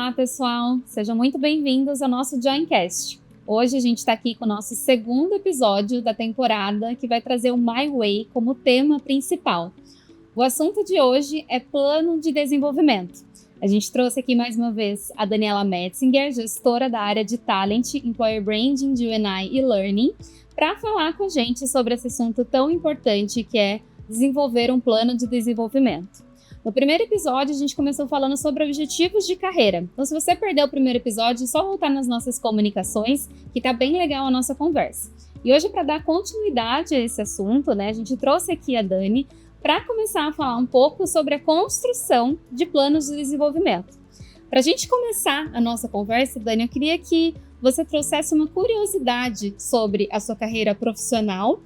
Olá, pessoal! Sejam muito bem-vindos ao nosso Joincast. Hoje a gente está aqui com o nosso segundo episódio da temporada, que vai trazer o My Way como tema principal. O assunto de hoje é plano de desenvolvimento. A gente trouxe aqui mais uma vez a Daniela Metzinger, gestora da área de Talent, Employer Branding, D&I e Learning, para falar com a gente sobre esse assunto tão importante que é desenvolver um plano de desenvolvimento. No primeiro episódio, a gente começou falando sobre objetivos de carreira. Então, se você perdeu o primeiro episódio, é só voltar nas nossas comunicações, que tá bem legal a nossa conversa. E hoje, para dar continuidade a esse assunto, né, a gente trouxe aqui a Dani para começar a falar um pouco sobre a construção de planos de desenvolvimento. Para a gente começar a nossa conversa, Dani, eu queria que você trouxesse uma curiosidade sobre a sua carreira profissional,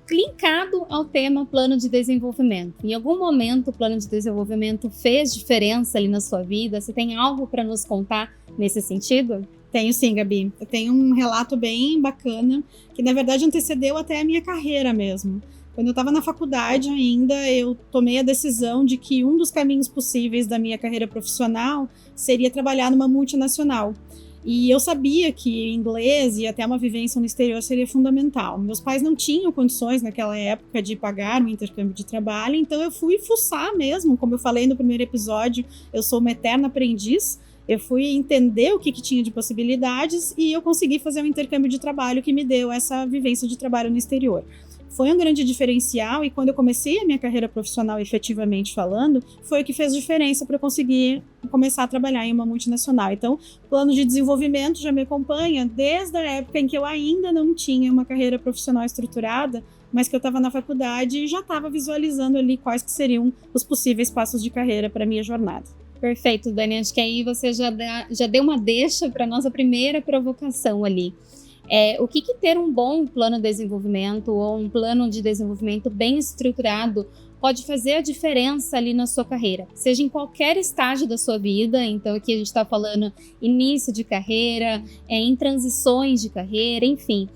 linkado ao tema plano de desenvolvimento. Em algum momento o plano de desenvolvimento fez diferença ali na sua vida? Você tem algo para nos contar nesse sentido? Tenho sim, Gabi. Eu tenho um relato bem bacana, que na verdade antecedeu até a minha carreira mesmo. Quando eu estava na faculdade ainda, eu tomei a decisão de que um dos caminhos possíveis da minha carreira profissional seria trabalhar numa multinacional. E eu sabia que inglês e até uma vivência no exterior seria fundamental. Meus pais não tinham condições naquela época de pagar um intercâmbio de trabalho, então eu fui fuçar mesmo. Como eu falei no primeiro episódio, eu sou uma eterna aprendiz. Eu fui entender o que tinha de possibilidades e eu consegui fazer um intercâmbio de trabalho que me deu essa vivência de trabalho no exterior. Foi um grande diferencial e quando eu comecei a minha carreira profissional efetivamente falando, foi o que fez diferença para eu conseguir começar a trabalhar em uma multinacional. Então, o plano de desenvolvimento já me acompanha desde a época em que eu ainda não tinha uma carreira profissional estruturada, mas que eu estava na faculdade e já estava visualizando ali quais que seriam os possíveis passos de carreira para a minha jornada. Perfeito, Dani. Acho que aí você já deu uma deixa para a nossa primeira provocação ali. O que ter um bom plano de desenvolvimento ou um plano de desenvolvimento bem estruturado pode fazer a diferença ali na sua carreira, seja em qualquer estágio da sua vida. Então aqui a gente está falando início de carreira, em transições de carreira, enfim.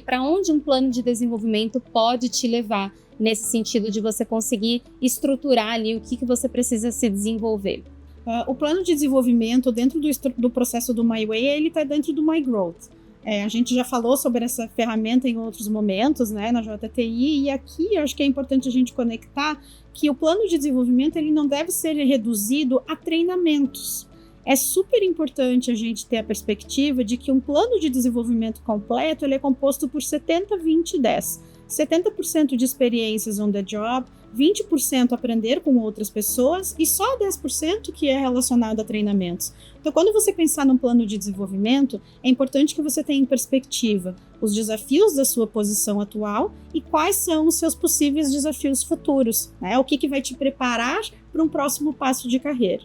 Para onde um plano de desenvolvimento pode te levar nesse sentido de você conseguir estruturar ali o que você precisa se desenvolver? O plano de desenvolvimento dentro do processo do My Way, ele está dentro do My Growth. A gente já falou sobre essa ferramenta em outros momentos, né, na JTI, e aqui eu acho que é importante a gente conectar que o plano de desenvolvimento ele não deve ser reduzido a treinamentos. É super importante a gente ter a perspectiva de que um plano de desenvolvimento completo ele é composto por 70, 20 e 10. 70% de experiências on the job, 20% aprender com outras pessoas e só 10% que é relacionado a treinamentos. Então, quando você pensar num plano de desenvolvimento, é importante que você tenha em perspectiva os desafios da sua posição atual e quais são os seus possíveis desafios futuros, né? O que vai te preparar para um próximo passo de carreira.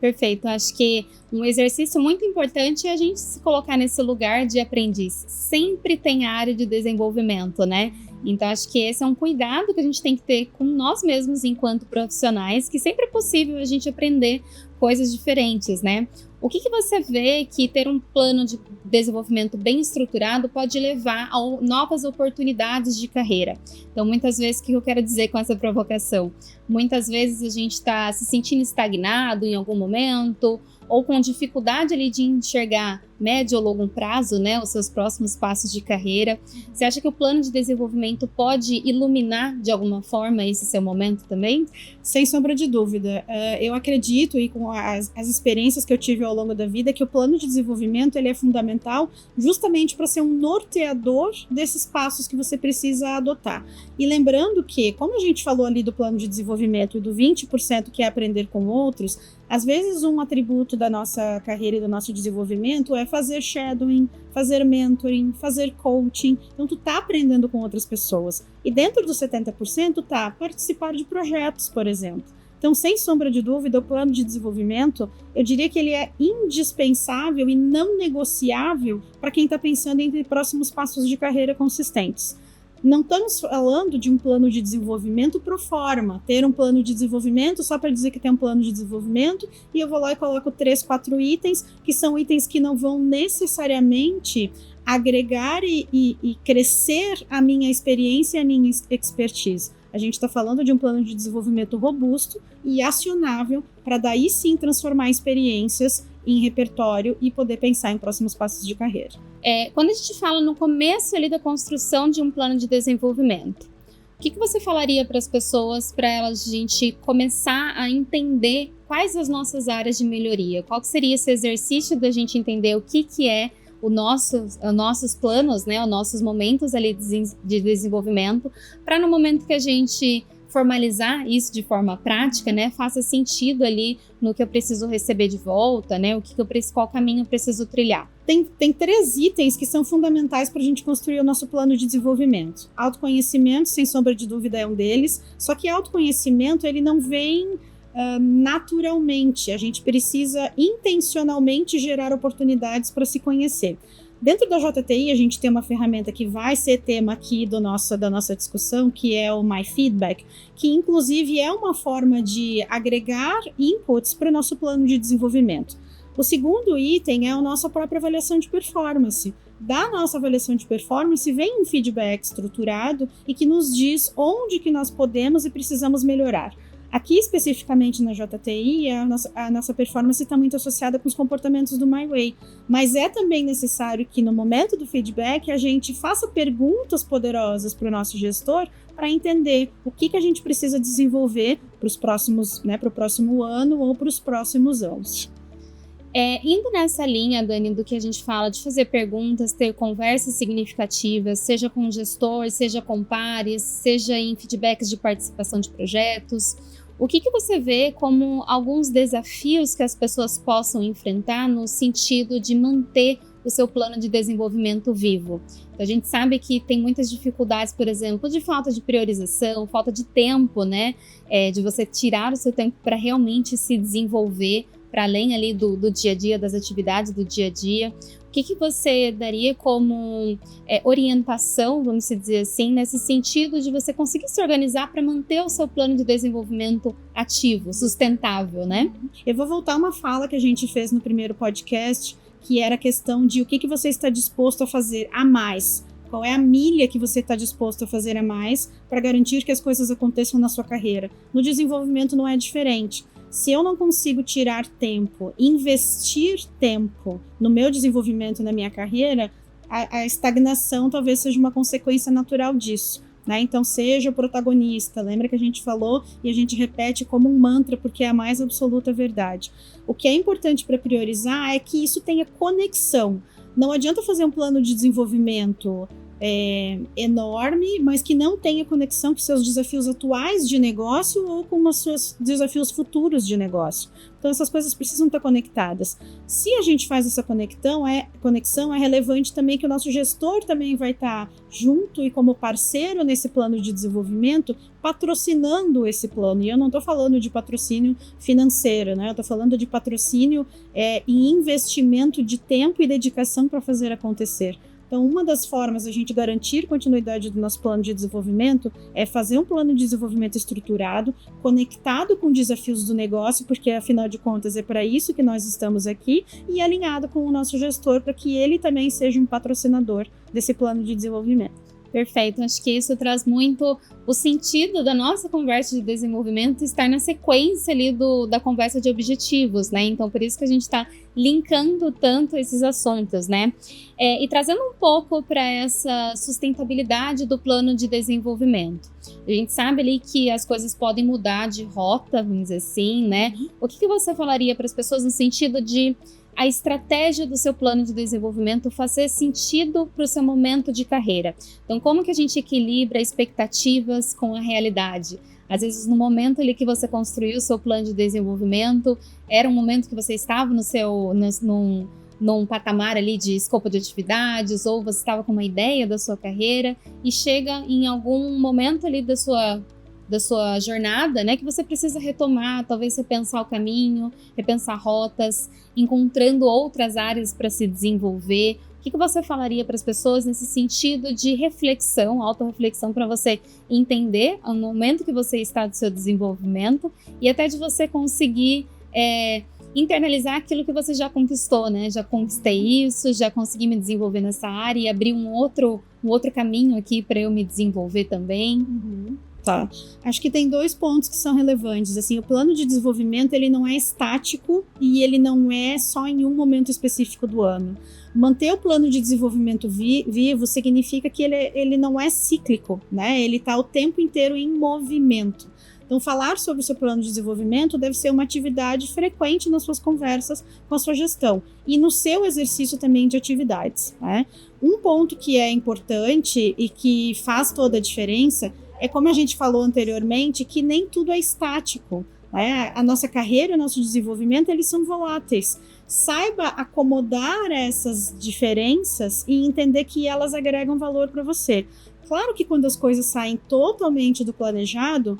Perfeito, acho que um exercício muito importante é a gente se colocar nesse lugar de aprendiz. Sempre tem área de desenvolvimento, né? Então acho que esse é um cuidado que a gente tem que ter com nós mesmos enquanto profissionais, que sempre é possível a gente aprender coisas diferentes, né? O que você vê que ter um plano de desenvolvimento bem estruturado pode levar a novas oportunidades de carreira? Então, muitas vezes, o que eu quero dizer com essa provocação? Muitas vezes a gente está se sentindo estagnado em algum momento, ou com dificuldade ali de enxergar médio ou longo prazo, né, os seus próximos passos de carreira. Você acha que o plano de desenvolvimento pode iluminar de alguma forma esse seu momento também? Sem sombra de dúvida. Eu acredito, e com as experiências que eu tive ao longo da vida, que o plano de desenvolvimento ele é fundamental justamente para ser um norteador desses passos que você precisa adotar. E lembrando que, como a gente falou ali do plano de desenvolvimento e do 20% que é aprender com outros, às vezes um atributo da nossa carreira e do nosso desenvolvimento é fazer shadowing, fazer mentoring, fazer coaching. Então, tu tá aprendendo com outras pessoas. E dentro dos 70% tá participar de projetos, por exemplo. Então, sem sombra de dúvida, o plano de desenvolvimento, eu diria que ele é indispensável e não negociável para quem está pensando em ter próximos passos de carreira consistentes. Não estamos falando de um plano de desenvolvimento pro forma, ter um plano de desenvolvimento só para dizer que tem um plano de desenvolvimento e eu vou lá e coloco 3, 4 itens, que são itens que não vão necessariamente agregar e crescer a minha experiência e a minha expertise. A gente está falando de um plano de desenvolvimento robusto e acionável para daí sim transformar experiências em repertório e poder pensar em próximos passos de carreira. Quando a gente fala no começo ali da construção de um plano de desenvolvimento, o que você falaria para as pessoas, para elas a gente começar a entender quais as nossas áreas de melhoria? Qual que seria esse exercício da gente entender o que é os nossos planos, né, os nossos momentos ali de desenvolvimento, para no momento que a gente formalizar isso de forma prática, né, faça sentido ali no que eu preciso receber de volta, né, qual caminho eu preciso trilhar. Tem 3 itens que são fundamentais para a gente construir o nosso plano de desenvolvimento. Autoconhecimento, sem sombra de dúvida, é um deles, só que autoconhecimento ele não vem naturalmente, a gente precisa intencionalmente gerar oportunidades para se conhecer. Dentro da JTI, a gente tem uma ferramenta que vai ser tema aqui da nossa discussão, que é o My Feedback, que inclusive é uma forma de agregar inputs para o nosso plano de desenvolvimento. O segundo item é a nossa própria avaliação de performance. Da nossa avaliação de performance vem um feedback estruturado e que nos diz onde que nós podemos e precisamos melhorar. Aqui, especificamente na JTI, a nossa performance está muito associada com os comportamentos do My Way, mas é também necessário que no momento do feedback a gente faça perguntas poderosas para o nosso gestor para entender o que a gente precisa desenvolver para os próximos, né, para o próximo ano ou para os próximos anos. Indo nessa linha, Dani, do que a gente fala de fazer perguntas, ter conversas significativas, seja com o gestor, seja com pares, seja em feedbacks de participação de projetos, o que você vê como alguns desafios que as pessoas possam enfrentar no sentido de manter o seu plano de desenvolvimento vivo? Então, a gente sabe que tem muitas dificuldades, por exemplo, de falta de priorização, falta de tempo, né? De você tirar o seu tempo para realmente se desenvolver, para além ali do dia a dia, das atividades do dia a dia. O que você daria como orientação, vamos dizer assim, nesse sentido de você conseguir se organizar para manter o seu plano de desenvolvimento ativo, sustentável, né? Eu vou voltar a uma fala que a gente fez no primeiro podcast, que era a questão de o que você está disposto a fazer a mais. Qual é a milha que você está disposto a fazer a mais para garantir que as coisas aconteçam na sua carreira? No desenvolvimento não é diferente. Se eu não consigo tirar tempo, investir tempo no meu desenvolvimento, na minha carreira, a estagnação talvez seja uma consequência natural disso, né? Então, seja o protagonista. Lembra que a gente falou e a gente repete como um mantra, porque é a mais absoluta verdade. O que é importante para priorizar é que isso tenha conexão. Não adianta fazer um plano de desenvolvimento enorme, mas que não tenha conexão com seus desafios atuais de negócio ou com os seus desafios futuros de negócio. Então essas coisas precisam estar conectadas. Se a gente faz essa conexão, é relevante também que o nosso gestor também vai estar junto e como parceiro nesse plano de desenvolvimento, patrocinando esse plano. E eu não estou falando de patrocínio financeiro, né? Eu estou falando de patrocínio em investimento de tempo e dedicação para fazer acontecer. Então, uma das formas de a gente garantir continuidade do nosso plano de desenvolvimento é fazer um plano de desenvolvimento estruturado, conectado com desafios do negócio, porque, afinal de contas, é para isso que nós estamos aqui, e alinhado com o nosso gestor, para que ele também seja um patrocinador desse plano de desenvolvimento. Perfeito, acho que isso traz muito o sentido da nossa conversa de desenvolvimento estar na sequência ali da conversa de objetivos, né? Então, por isso que a gente está linkando tanto esses assuntos, né? E trazendo um pouco para essa sustentabilidade do plano de desenvolvimento. A gente sabe ali que as coisas podem mudar de rota, vamos dizer assim, né? O que você falaria para as pessoas no sentido de a estratégia do seu plano de desenvolvimento fazer sentido para o seu momento de carreira? Então, como que a gente equilibra expectativas com a realidade? Às vezes, no momento ali que você construiu o seu plano de desenvolvimento, era um momento que você estava num patamar ali de escopo de atividades, ou você estava com uma ideia da sua carreira, e chega em algum momento ali da sua jornada, né, que você precisa retomar, talvez repensar o caminho, repensar rotas, encontrando outras áreas para se desenvolver. O que você falaria para as pessoas nesse sentido de reflexão, autorreflexão, para você entender o momento que você está do seu desenvolvimento e até de você conseguir internalizar aquilo que você já conquistou, né? Já conquistei isso, já consegui me desenvolver nessa área e abrir um outro caminho aqui para eu me desenvolver também. Tá. Acho que tem 2 pontos que são relevantes. Assim, o plano de desenvolvimento, ele não é estático e ele não é só em um momento específico do ano. Manter o plano de desenvolvimento vivo significa que ele não é cíclico, né? Ele está o tempo inteiro em movimento. Então, falar sobre o seu plano de desenvolvimento deve ser uma atividade frequente nas suas conversas com a sua gestão e no seu exercício também de atividades, né? Um ponto que é importante e que faz toda a diferença é, como a gente falou anteriormente, que nem tudo é estático, né? A nossa carreira, o nosso desenvolvimento, eles são voláteis. Saiba acomodar essas diferenças e entender que elas agregam valor para você. Claro que quando as coisas saem totalmente do planejado,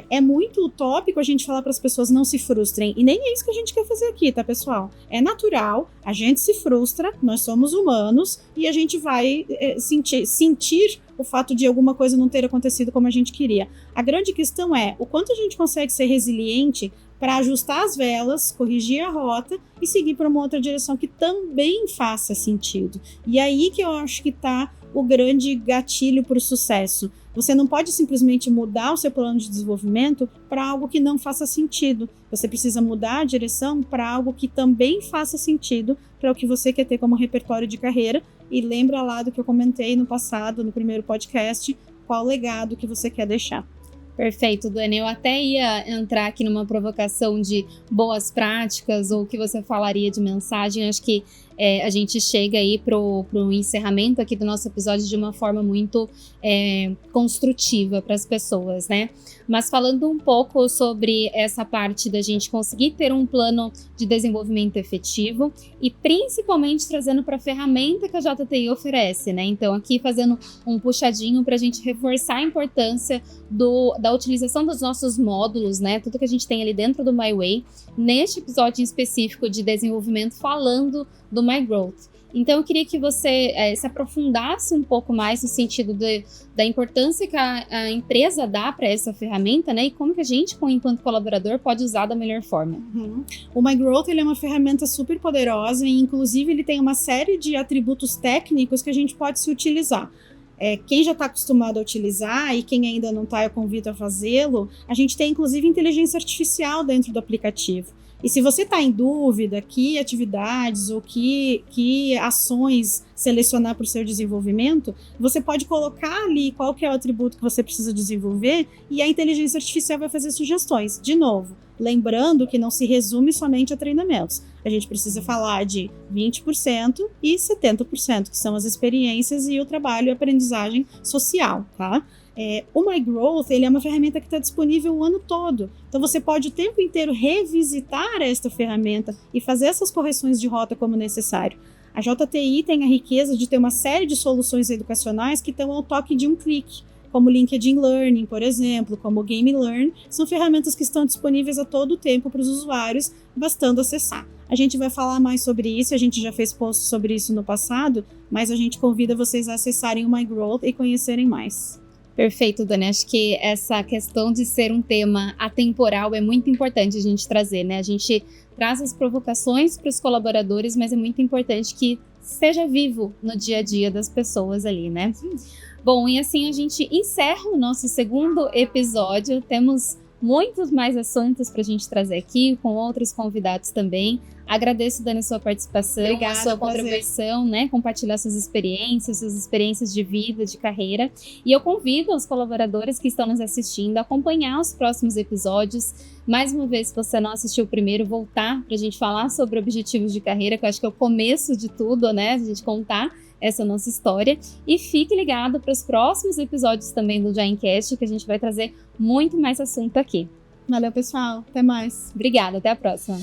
é muito utópico a gente falar para as pessoas não se frustrem. E nem é isso que a gente quer fazer aqui, tá, pessoal? É natural, a gente se frustra, nós somos humanos e a gente vai sentir o fato de alguma coisa não ter acontecido como a gente queria. A grande questão é o quanto a gente consegue ser resiliente para ajustar as velas, corrigir a rota e seguir para uma outra direção que também faça sentido. E aí que eu acho que está o grande gatilho para o sucesso. Você não pode simplesmente mudar o seu plano de desenvolvimento para algo que não faça sentido. Você precisa mudar a direção para algo que também faça sentido para o que você quer ter como repertório de carreira. E lembra lá do que eu comentei no passado, no primeiro podcast, qual o legado que você quer deixar. Perfeito, Dani. Eu até ia entrar aqui numa provocação de boas práticas ou o que você falaria de mensagem. Acho que a gente chega aí pro encerramento aqui do nosso episódio de uma forma muito construtiva para as pessoas, né? Mas falando um pouco sobre essa parte da gente conseguir ter um plano de desenvolvimento efetivo e principalmente trazendo para a ferramenta que a JTI oferece, né? Então aqui fazendo um puxadinho para a gente reforçar a importância da utilização dos nossos módulos, né? Tudo que a gente tem ali dentro do MyWay, neste episódio em específico de desenvolvimento, falando do MyGrowth. Então eu queria que você se aprofundasse um pouco mais no sentido da importância que a empresa dá para essa ferramenta, né? E como que a gente, enquanto colaborador, pode usar da melhor forma. O MyGrowth, ele é uma ferramenta super poderosa e, inclusive, ele tem uma série de atributos técnicos que a gente pode se utilizar. Quem já está acostumado a utilizar e quem ainda não está, eu convido a fazê-lo. A gente tem, inclusive, inteligência artificial dentro do aplicativo. E se você está em dúvida que atividades ou que ações selecionar para o seu desenvolvimento, você pode colocar ali qual que é o atributo que você precisa desenvolver e a inteligência artificial vai fazer sugestões. De novo, lembrando que não se resume somente a treinamentos. A gente precisa falar de 20% e 70%, que são as experiências e o trabalho e aprendizagem social, tá? O MyGrowth, ele é uma ferramenta que está disponível o ano todo. Então você pode o tempo inteiro revisitar esta ferramenta e fazer essas correções de rota como necessário. A JTI tem a riqueza de ter uma série de soluções educacionais que estão ao toque de um clique, como LinkedIn Learning, por exemplo, como Game Learn. São ferramentas que estão disponíveis a todo tempo para os usuários, bastando acessar. A gente vai falar mais sobre isso, a gente já fez posts sobre isso no passado, mas a gente convida vocês a acessarem o MyGrowth e conhecerem mais. Perfeito, Dani. Acho que essa questão de ser um tema atemporal é muito importante a gente trazer, né? A gente traz as provocações para os colaboradores, mas é muito importante que seja vivo no dia a dia das pessoas ali, né? Sim. Bom, e assim a gente encerra o nosso segundo episódio. Temos muitos mais assuntos para a gente trazer aqui, com outros convidados também. Agradeço, Dani, a sua participação, a sua contribuição, né? Compartilhar suas experiências de vida, de carreira. E eu convido os colaboradores que estão nos assistindo a acompanhar os próximos episódios. Mais uma vez, se você não assistiu o primeiro, voltar para a gente falar sobre objetivos de carreira, que eu acho que é o começo de tudo, né? A gente contar essa nossa história. E fique ligado para os próximos episódios também do Joincast, que a gente vai trazer muito mais assunto aqui. Valeu, pessoal. Até mais. Obrigada. Até a próxima.